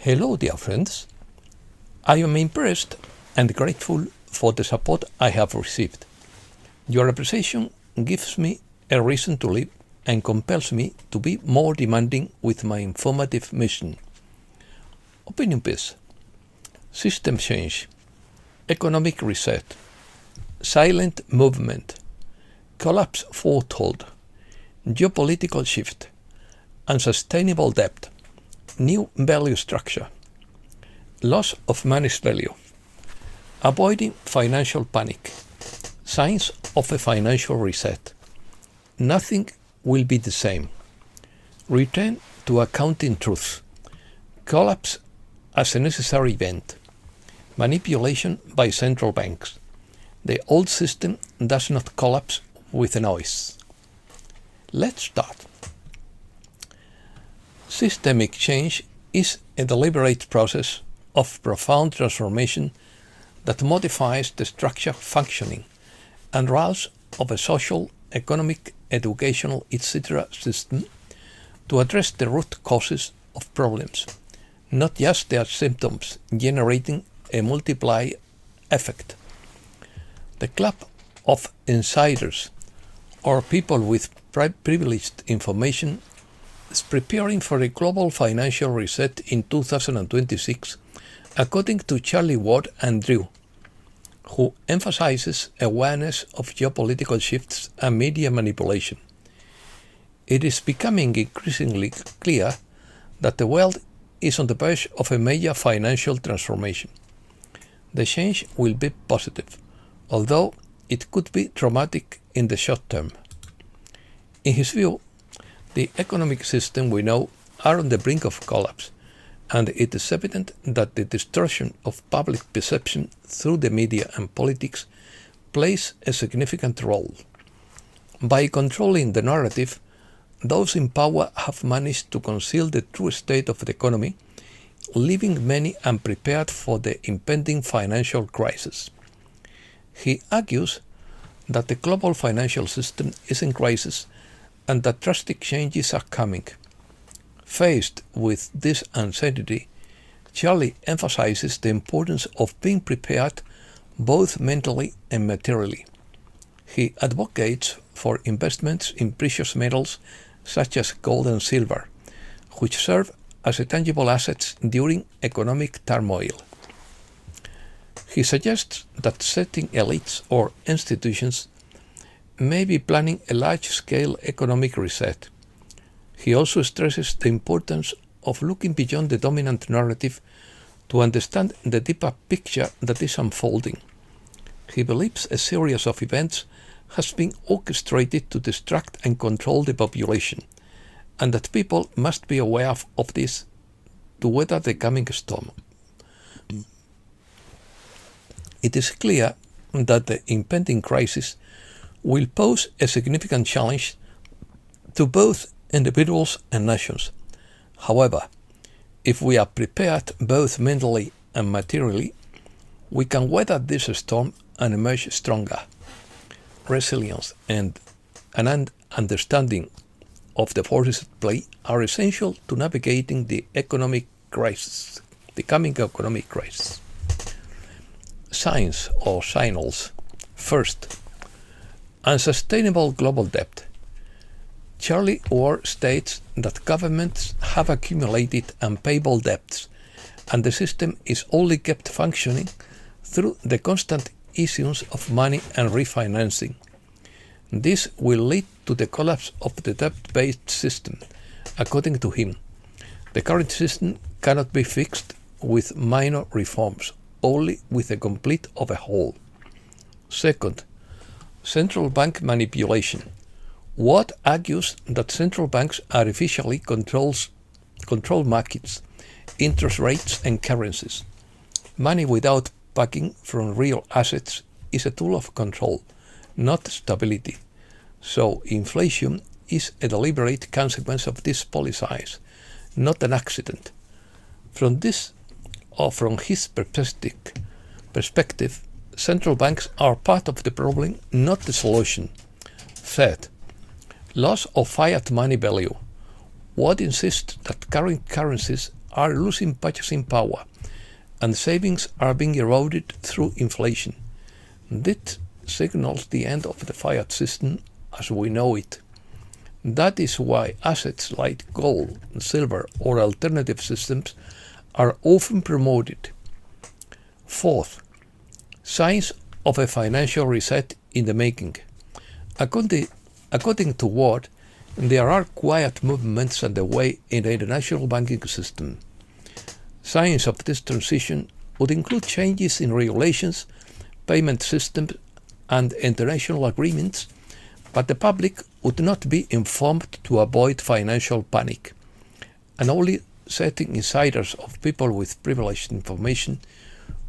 Hello, dear friends. I am impressed and grateful for the support I have received. Your appreciation gives me a reason to live and compels me to be more demanding with my informative mission. Opinion piece, system change, economic reset, silent movement, collapse foretold, geopolitical shift, unsustainable debt, new value structure, loss of money's value, avoiding financial panic, signs of a financial reset. Nothing will be the same. Return to accounting truth. Collapse as a necessary event. Manipulation by central banks. The old system does not collapse with a noise. Let's start. Systemic change is a deliberate process of profound transformation that modifies the structure, functioning, and roles of a social, economic, educational, etc. system to address the root causes of problems, not just their symptoms, generating a multiply effect. The club of insiders, or people with privileged information, is preparing for a global financial reset in 2026, according to Charlie Ward and Drew, who emphasizes awareness of geopolitical shifts and media manipulation. It is becoming increasingly clear that the world is on the verge of a major financial transformation. The change will be positive, although it could be traumatic in the short term. In his view, the economic system we know are on the brink of collapse, and it is evident that the distortion of public perception through the media and politics plays a significant role. By controlling the narrative, those in power have managed to conceal the true state of the economy, leaving many unprepared for the impending financial crisis. He argues that the global financial system is in crisis and that drastic changes are coming. Faced with this uncertainty, Charlie emphasizes the importance of being prepared both mentally and materially. He advocates for investments in precious metals such as gold and silver, which serve as tangible assets during economic turmoil. He suggests that certain elites or institutions may be planning a large-scale economic reset. He also stresses the importance of looking beyond the dominant narrative to understand the deeper picture that is unfolding. He believes a series of events has been orchestrated to distract and control the population, and that people must be aware of this to weather the coming storm. It is clear that the impending crisis will pose a significant challenge to both individuals and nations. However, if we are prepared both mentally and materially, we can weather this storm and emerge stronger. Resilience and an understanding of the forces at play are essential to navigating the economic crisis, the coming economic crisis. Signs or signals. First, unsustainable global debt. Charlie Ward states that governments have accumulated unpayable debts, and the system is only kept functioning through the constant issuance of money and refinancing. This will lead to the collapse of the debt-based system, according to him. The current system cannot be fixed with minor reforms, only with a complete overhaul. Second, central bank manipulation. Ward argues that central banks artificially control markets, interest rates and currencies. Money without backing from real assets is a tool of control, not stability. So inflation is a deliberate consequence of these policies, not an accident. From his perspective, central banks are part of the problem, not the solution. Third, loss of fiat money value. Ward insists that current currencies are losing purchasing power, and savings are being eroded through inflation. This signals the end of the fiat system as we know it. That is why assets like gold, silver, or alternative systems are often promoted. Fourth, signs of a financial reset in the making. According to Ward, there are quiet movements underway in the international banking system. Signs of this transition would include changes in regulations, payment systems, and international agreements, but the public would not be informed to avoid financial panic, and only certain insiders of people with privileged information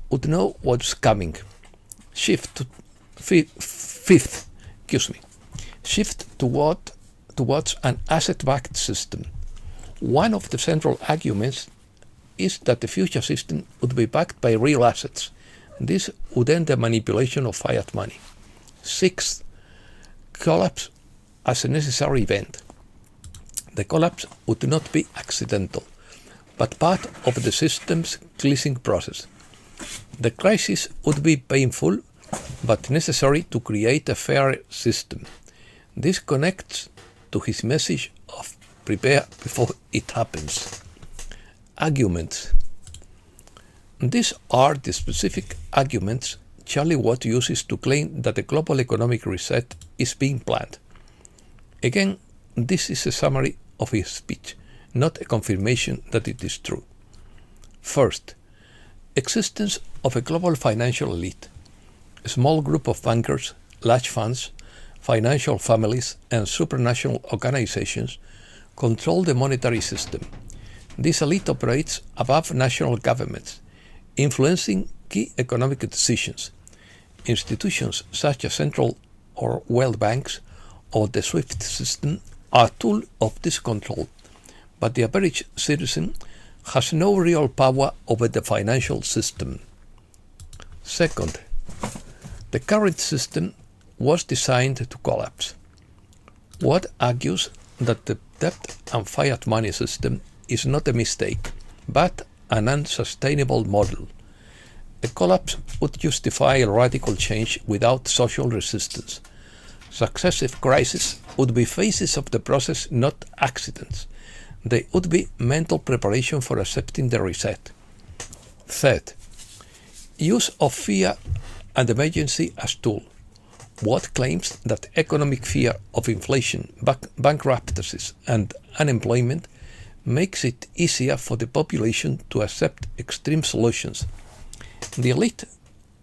would know what's coming. Shift towards an asset-backed system. One of the central arguments is that the future system would be backed by real assets. This would end the manipulation of fiat money. Sixth, collapse as a necessary event. The collapse would not be accidental, but part of the system's cleansing process. The crisis would be painful, but necessary to create a fair system. This connects to his message of prepare before it happens. Arguments. These are the specific arguments Charlie Watt uses to claim that the global economic reset is being planned. Again, this is a summary of his speech, not a confirmation that it is true. First, existence of a global financial elite, a small group of bankers, large funds, financial families, and supranational organizations control the monetary system. This elite operates above national governments, influencing key economic decisions. Institutions such as central or world banks or the SWIFT system are tools of this control, but the average citizen has no real power over the financial system. Second, the current system was designed to collapse. Watt argues that the debt and fiat money system is not a mistake, but an unsustainable model. A collapse would justify a radical change without social resistance. Successive crises would be phases of the process, not accidents. They would be mental preparation for accepting the reset. Third, use of fear and emergency as tool. Watt claims that economic fear of inflation, bankruptcies, and unemployment makes it easier for the population to accept extreme solutions. The elite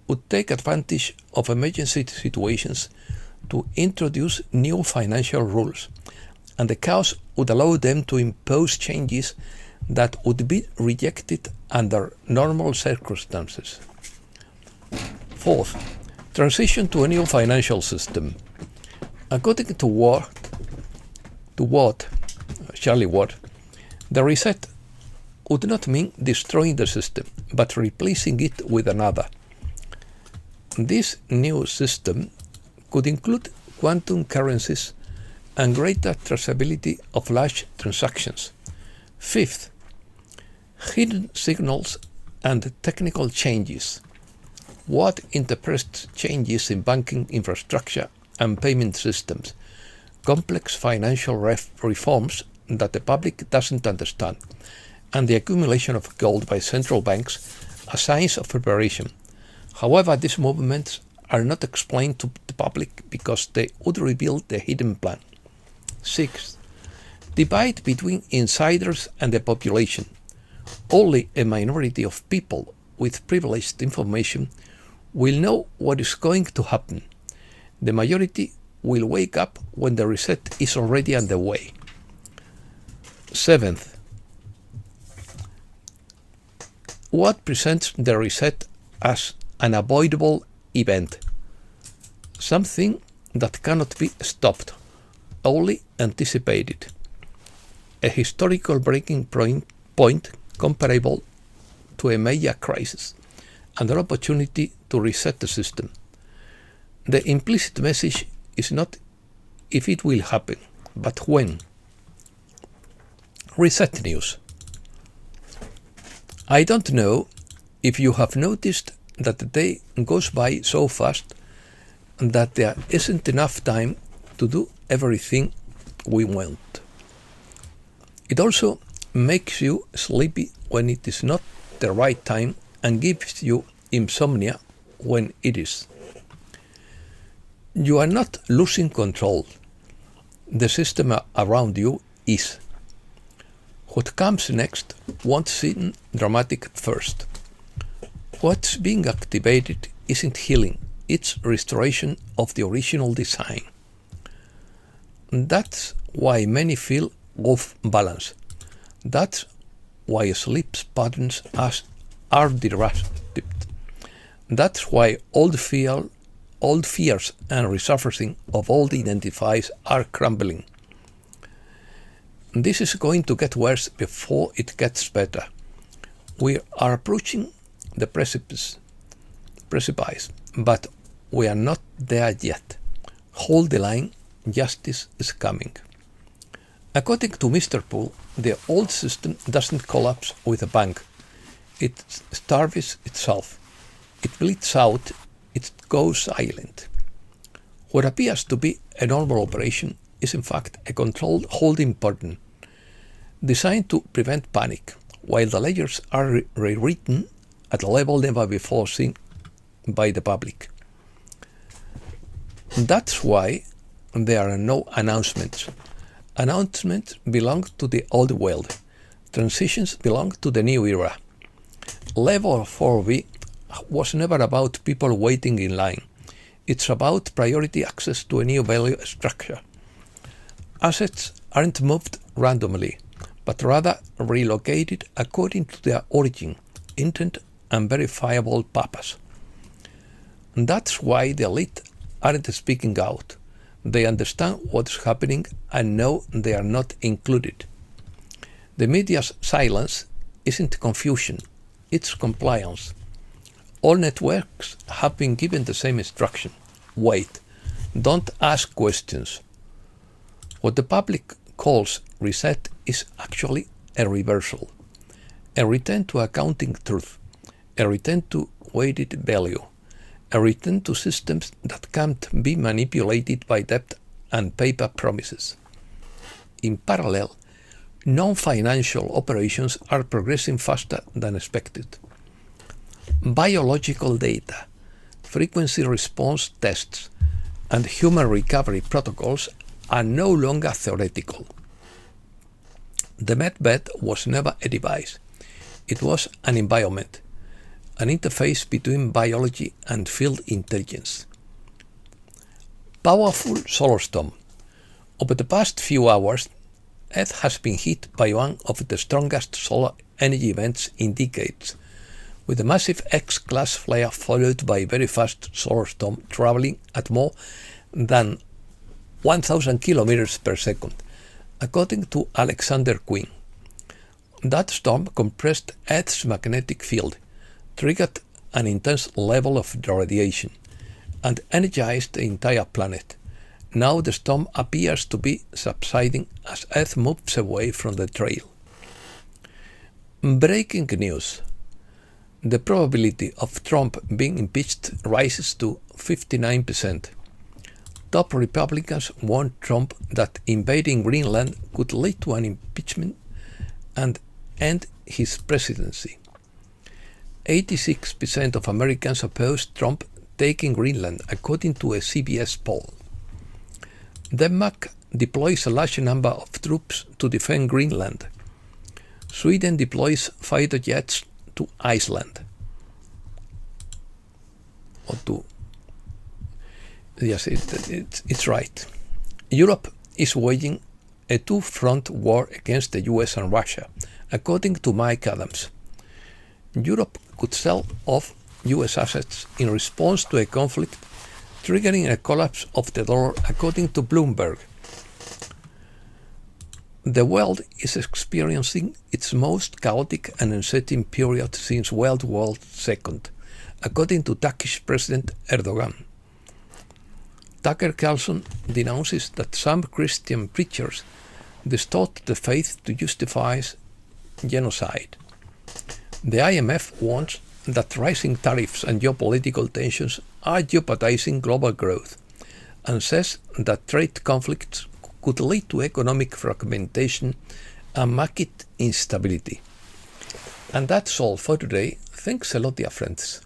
would take advantage of emergency situations to introduce new financial rules, and the chaos would allow them to impose changes that would be rejected under normal circumstances. Fourth, transition to a new financial system. According to Charlie Watt, the reset would not mean destroying the system, but replacing it with another. This new system could include quantum currencies and greater traceability of large transactions. Fifth, hidden signals and technical changes. Watt interprets changes in banking infrastructure and payment systems, complex financial reforms that the public doesn't understand, and the accumulation of gold by central banks as signs of preparation. However, these movements are not explained to the public because they would reveal the hidden plan. Sixth, divide between insiders and the population. Only a minority of people with privileged information will know what is going to happen. The majority will wake up when the reset is already underway. Seventh, Watt presents the reset as an avoidable event, something that cannot be stopped, only anticipated, a historical breaking point comparable to a major crisis, and an opportunity to reset the system. The implicit message is not if it will happen, but when. Reset news. I don't know if you have noticed that the day goes by so fast that there isn't enough time to do everything we want. It also makes you sleepy when it is not the right time and gives you insomnia when it is. You are not losing control. The system around you is. What comes next won't seem dramatic at first. What's being activated isn't healing, it's restoration of the original design. That's why many feel off balance. That's why sleep patterns are disrupted. That's why old fears and resurfacing of old identifiers are crumbling. This is going to get worse before it gets better. We are approaching the precipice, but we are not there yet. Hold the line, justice is coming. According to Mr. Poole, the old system doesn't collapse with a bang. It starves itself. It bleeds out. It goes silent. What appears to be a normal operation is in fact a controlled holding pattern designed to prevent panic, while the layers are rewritten at a level never before seen by the public. That's why there are no announcements. Announcements belong to the old world. Transitions belong to the new era. Level 4B was never about people waiting in line. It's about priority access to a new value structure. Assets aren't moved randomly, but rather relocated according to their origin, intent, and verifiable purpose. That's why the elite aren't speaking out. They understand what's happening and know they are not included. The media's silence isn't confusion, it's compliance. All networks have been given the same instruction. Wait, don't ask questions. What the public calls reset is actually a reversal, a return to accounting truth, a return to weighted value, a return to systems that can't be manipulated by debt and paper promises. In parallel, non-financial operations are progressing faster than expected. Biological data, frequency response tests, and human recovery protocols are no longer theoretical. The medbed was never a device. It was an environment, an interface between biology and field intelligence. Powerful solar storm. Over the past few hours, Earth has been hit by one of the strongest solar energy events in decades, with a massive X-class flare followed by a very fast solar storm traveling at more than 1,000 kilometers per second, according to Alexander Quinn. That storm compressed Earth's magnetic field, triggered an intense level of radiation, and energized the entire planet. Now the storm appears to be subsiding as Earth moves away from the trail. Breaking news. The probability of Trump being impeached rises to 59%. Top Republicans warn Trump that invading Greenland could lead to an impeachment and end his presidency. 86% of Americans oppose Trump taking Greenland, according to a CBS poll. Denmark deploys a large number of troops to defend Greenland. Sweden deploys fighter jets to Iceland. Yes, it's right. Europe is waging a two-front war against the US and Russia, according to Mike Adams. Europe could sell off US assets in response to a conflict, triggering a collapse of the dollar, according to Bloomberg. The world is experiencing its most chaotic and uncertain period since World War II, according to Turkish President Erdogan. Tucker Carlson denounces that some Christian preachers distort the faith to justify genocide. The IMF warns that rising tariffs and geopolitical tensions are jeopardizing global growth and says that trade conflicts could lead to economic fragmentation and market instability. And that's all for today. Thanks a lot, dear friends.